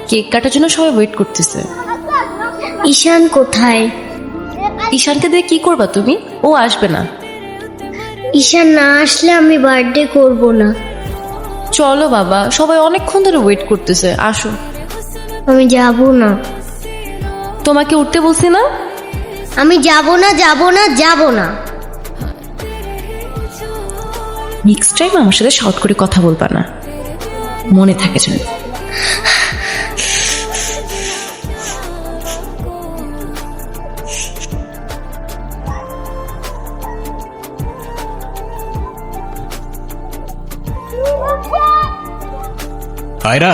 Cake কাটার জন্য সবাই wait করতেছে। ঈশান কোথায়? ঈশানকে দিয়ে কি করবা তুমি? ও আসবে না। ঈশান না আসলে আমি বার্থডে করব না। চলো বাবা, সবাই অনেকক্ষণ ধরে ওয়েট করতেছে, আসো। আমি যাব না। তোমাকে উঠতে বলছি না? আমি যাব না, যাব না, যাব না। নেক্সট টাইম আমার সাথে শর্ট করে কথা বলবা না, মনে থাকে যেন। আয়রা